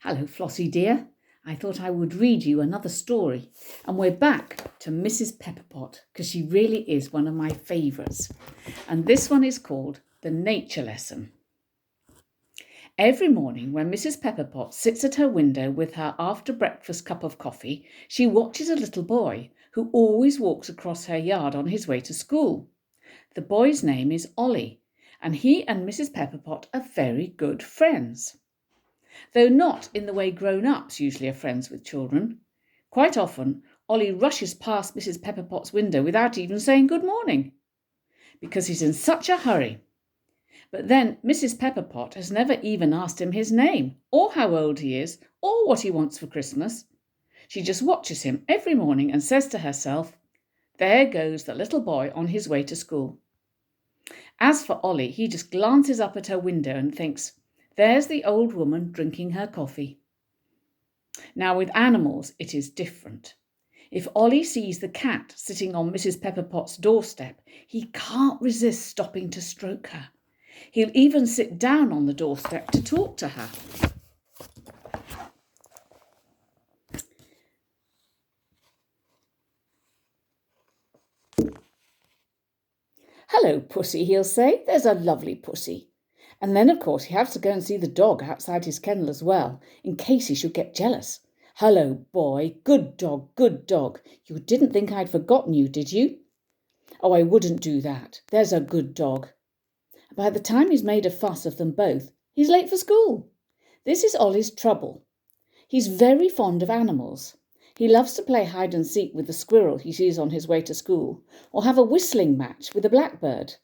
Hello, Flossie dear. I thought I would read you another story. And we're back to Mrs. Pepperpot because she really is one of my favourites. And this one is called The Nature Lesson. Every morning when Mrs. Pepperpot sits at her window with her after-breakfast cup of coffee, she watches a little boy who always walks across her yard on his way to school. The boy's name is Ollie, and he and Mrs. Pepperpot are very good friends. Though not in the way grown-ups usually are friends with children. Quite often, Ollie rushes past Mrs. Pepperpot's window without even saying good morning, because he's in such a hurry. But then Mrs. Pepperpot has never even asked him his name, or how old he is, or what he wants for Christmas. She just watches him every morning and says to herself, "There goes the little boy on his way to school." As for Ollie, he just glances up at her window and thinks, "There's the old woman drinking her coffee." Now with animals it is different. If Ollie sees the cat sitting on Mrs. Pepperpot's doorstep, he can't resist stopping to stroke her. He'll even sit down on the doorstep to talk to her. "Hello, pussy," he'll say. "There's a lovely pussy." And then, of course, he has to go and see the dog outside his kennel as well, in case he should get jealous. "Hello, boy. Good dog, good dog. You didn't think I'd forgotten you, did you?" "Oh, I wouldn't do that. There's a good dog." By the time he's made a fuss of them both, he's late for school. This is Ollie's trouble. He's very fond of animals. He loves to play hide and seek with the squirrel he sees on his way to school, or have a whistling match with a blackbird.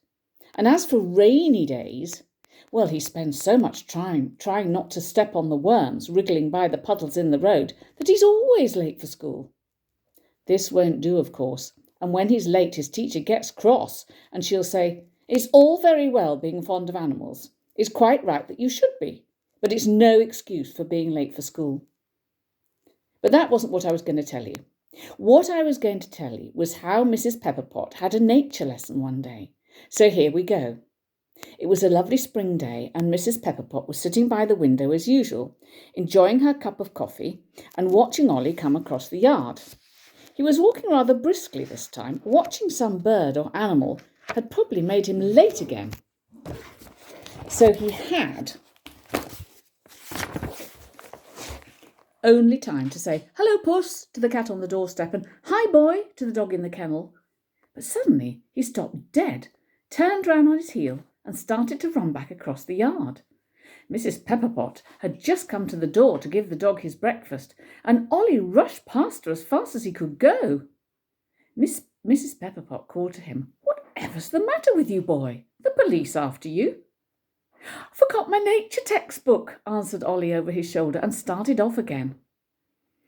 And as for rainy days, well, he spends so much trying not to step on the worms wriggling by the puddles in the road that he's always late for school. This won't do, of course, and when he's late his teacher gets cross and she'll say, "It's all very well being fond of animals. It's quite right that you should be, but it's no excuse for being late for school." But that wasn't what I was going to tell you. What I was going to tell you was how Mrs. Pepperpot had a nature lesson one day. So here we go. It was a lovely spring day, and Mrs. Pepperpot was sitting by the window as usual, enjoying her cup of coffee and watching Ollie come across the yard. He was walking rather briskly this time. Watching some bird or animal had probably made him late again. So he had only time to say "Hello, puss" to the cat on the doorstep and "Hi, boy" to the dog in the kennel. But suddenly he stopped dead, turned round on his heel and started to run back across the yard. Mrs. Pepperpot had just come to the door to give the dog his breakfast, and Ollie rushed past her as fast as he could go. Mrs. Pepperpot called to him, "Whatever's the matter with you, boy? The police after you?" "Forgot my nature textbook," answered Ollie over his shoulder and started off again.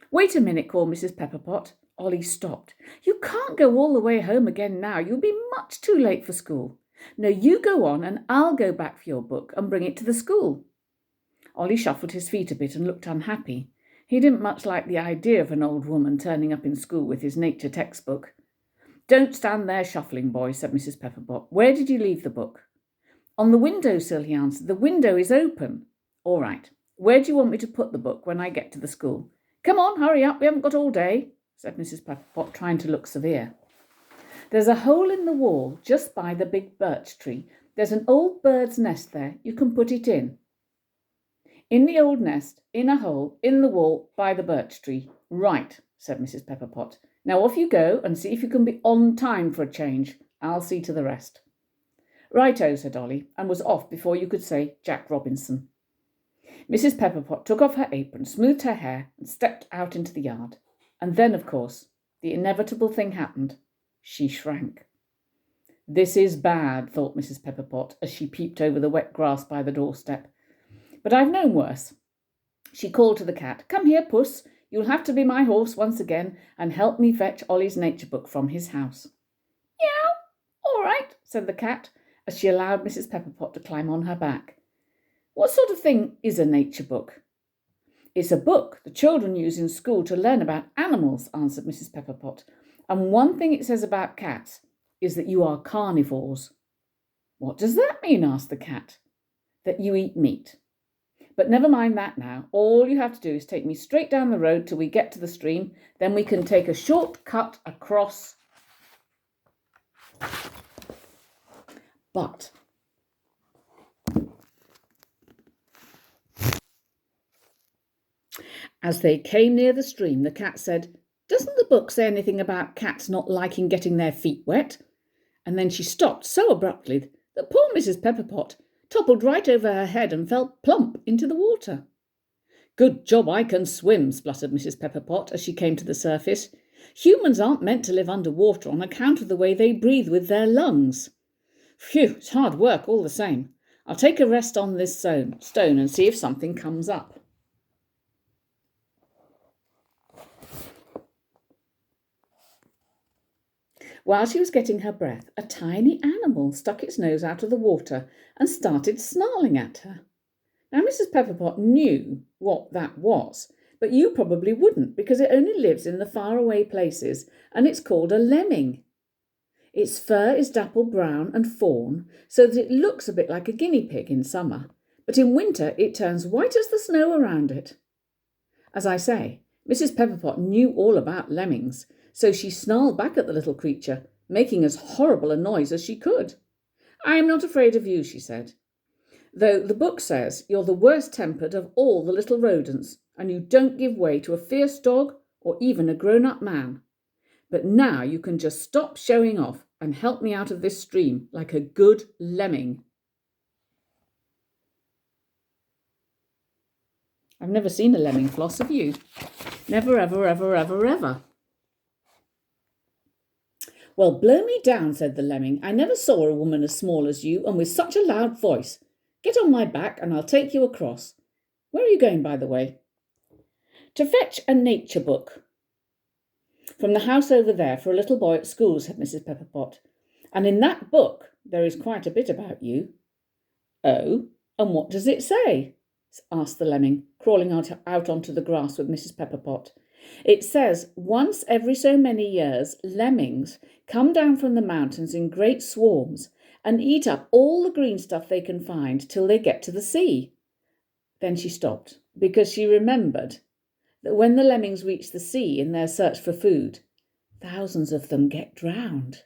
"Wait a minute," called Mrs. Pepperpot. Ollie stopped. "You can't go all the way home again now. You'll be much too late for school. No, you go on and I'll go back for your book and bring it to the school." Ollie shuffled his feet a bit and looked unhappy. He didn't much like the idea of an old woman turning up in school with his nature textbook. "Don't stand there shuffling, boy," said Mrs. Pepperpot. "Where did you leave the book?" "On the windowsill," he answered. "The window is open." "All right. Where do you want me to put the book when I get to the school?" "Come on, hurry up. We haven't got all day," said Mrs. Pepperpot, trying to look severe. "There's a hole in the wall just by the big birch tree. There's an old bird's nest there. You can put it in." "In the old nest, in a hole, in the wall, by the birch tree. Right," said Mrs. Pepperpot. "Now off you go and see if you can be on time for a change. I'll see to the rest." "Righto," said Ollie, and was off before you could say Jack Robinson. Mrs. Pepperpot took off her apron, smoothed her hair, and stepped out into the yard. And then, of course, the inevitable thing happened. She shrank. "This is bad," thought Mrs. Pepperpot as she peeped over the wet grass by the doorstep. "But I've known worse." She called to the cat, "Come here, puss. You'll have to be my horse once again and help me fetch Ollie's nature book from his house." "Meow. All right," said the cat, as she allowed Mrs. Pepperpot to climb on her back. "What sort of thing is a nature book?" "It's a book the children use in school to learn about animals," answered Mrs. Pepperpot. "And one thing it says about cats is that you are carnivores." "What does that mean?" asked the cat. "That you eat meat." But never mind that now. All you have to do is take me straight down the road till we get to the stream. Then we can take a short cut across. But as they came near the stream, the cat said, "Doesn't the book say anything about cats not liking getting their feet wet?" And then she stopped so abruptly that poor Mrs. Pepperpot toppled right over her head and fell plump into the water. "Good job I can swim," spluttered Mrs. Pepperpot as she came to the surface. "Humans aren't meant to live under water on account of the way they breathe with their lungs. Phew, it's hard work all the same. I'll take a rest on this stone and see if something comes up." While she was getting her breath, a tiny animal stuck its nose out of the water and started snarling at her. Now, Mrs. Pepperpot knew what that was, but you probably wouldn't, because it only lives in the faraway places, and it's called a lemming. Its fur is dapple brown and fawn, so that it looks a bit like a guinea pig in summer, but in winter it turns white as the snow around it. As I say, Mrs. Pepperpot knew all about lemmings, so she snarled back at the little creature, making as horrible a noise as she could. "I am not afraid of you," she said, "though the book says you're the worst-tempered of all the little rodents, and you don't give way to a fierce dog or even a grown-up man. But now you can just stop showing off and help me out of this stream like a good lemming." I've never seen a lemming floss, have you? Never, ever, ever, ever, ever. "Well, blow me down," said the lemming. "I never saw a woman as small as you and with such a loud voice. Get on my back and I'll take you across. Where are you going, by the way?" "To fetch a nature book from the house over there for a little boy at school," said Mrs. Pepperpot. "And in that book there is quite a bit about you." "Oh, and what does it say?" asked the lemming, crawling out onto the grass with Mrs. Pepperpot. "It says once every so many years lemmings come down from the mountains in great swarms and eat up all the green stuff they can find till they get to the sea." Then she stopped, because she remembered that when the lemmings reach the sea in their search for food, thousands of them get drowned.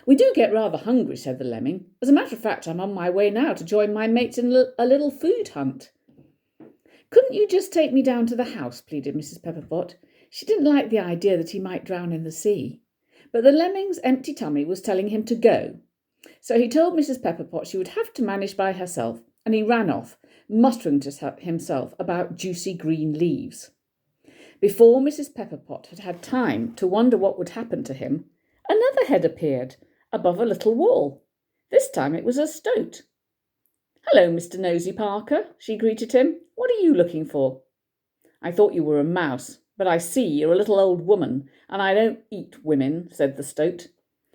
"We do get rather hungry," said the lemming. "As a matter of fact, I'm on my way now to join my mates in a little food hunt." "Couldn't you just take me down to the house?" pleaded Mrs. Pepperpot. She didn't like the idea that he might drown in the sea. But the lemming's empty tummy was telling him to go. So he told Mrs. Pepperpot she would have to manage by herself, and he ran off, muttering to himself about juicy green leaves. Before Mrs. Pepperpot had had time to wonder what would happen to him, another head appeared above a little wall. This time it was a stoat. "Hello, Mr. Nosy Parker," she greeted him. "What are you looking for?" "I thought you were a mouse, but I see you're a little old woman, and I don't eat women," said the stoat.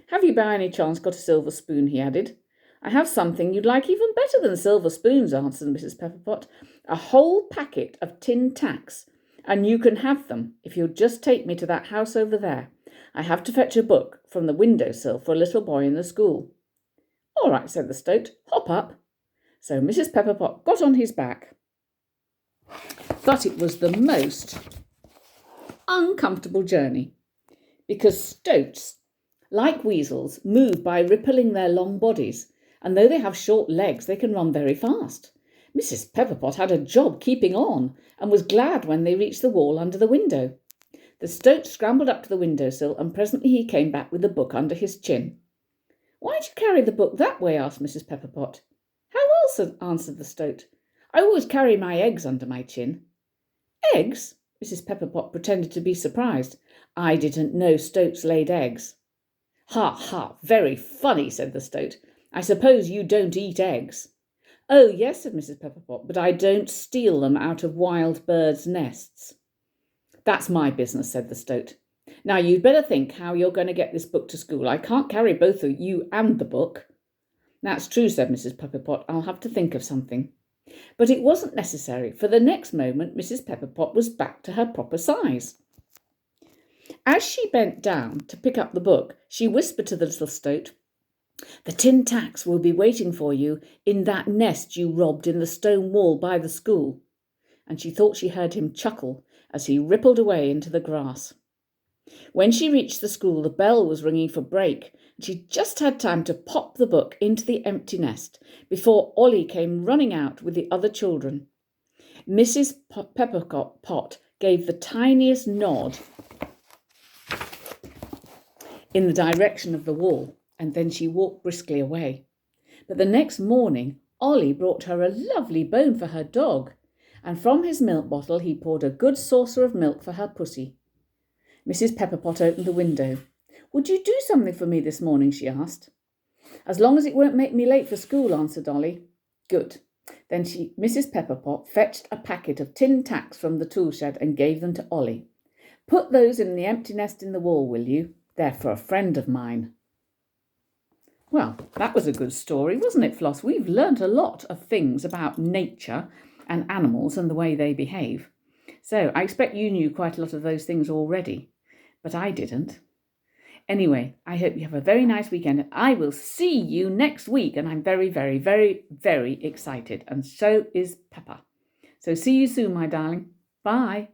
"Have you by any chance got a silver spoon?" he added. "I have something you'd like even better than silver spoons," answered Mrs. Pepperpot. "A whole packet of tin tacks, and you can have them if you'll just take me to that house over there. I have to fetch a book from the window-sill for a little boy in the school." "All right," said the stoat. "Hop up." So Mrs. Pepperpot got on his back. But it was the most uncomfortable journey, because stoats, like weasels, move by rippling their long bodies, and though they have short legs, they can run very fast. Mrs. Pepperpot had a job keeping on, and was glad when they reached the wall under the window. The stoat scrambled up to the windowsill, and presently he came back with the book under his chin. "Why do you carry the book that way?" asked Mrs. Pepperpot. "How else?" answered the stoat. "I always carry my eggs under my chin." "Eggs?" Mrs. Pepperpot pretended to be surprised. "I didn't know stoats laid eggs." "Ha, ha, very funny," said the stoat. "I suppose you don't eat eggs." "Oh, yes," said Mrs. Pepperpot, "but I don't steal them out of wild birds' nests." "That's my business," said the stoat. "Now you'd better think how you're going to get this book to school. I can't carry both of you and the book." "That's true," said Mrs. Pepperpot. "I'll have to think of something." But it wasn't necessary, for the next moment Mrs. Pepperpot was back to her proper size. As she bent down to pick up the book, she whispered to the little stoat, The tin tacks will be waiting for you in that nest you robbed in the stone wall by the school. And she thought she heard him chuckle as he rippled away into the grass. When she reached the school, the bell was ringing for break, and she just had time to pop the book into the empty nest before Ollie came running out with the other children. Mrs. Pepperpot gave the tiniest nod in the direction of the wall, and then she walked briskly away. But the next morning, Ollie brought her a lovely bone for her dog, and from his milk bottle he poured a good saucer of milk for her pussy. Mrs. Pepperpot opened the window. "Would you do something for me this morning?" she asked. "As long as it won't make me late for school," answered Ollie. "Good." Then Mrs. Pepperpot fetched a packet of tin tacks from the tool shed and gave them to Ollie. "Put those in the empty nest in the wall, will you? They're for a friend of mine." Well, that was a good story, wasn't it, Floss? We've learnt a lot of things about nature and animals and the way they behave. So I expect you knew quite a lot of those things already, but I didn't. Anyway, I hope you have a very nice weekend. I will see you next week, and I'm very, very, very, very excited, and so is Peppa. So see you soon, my darling. Bye.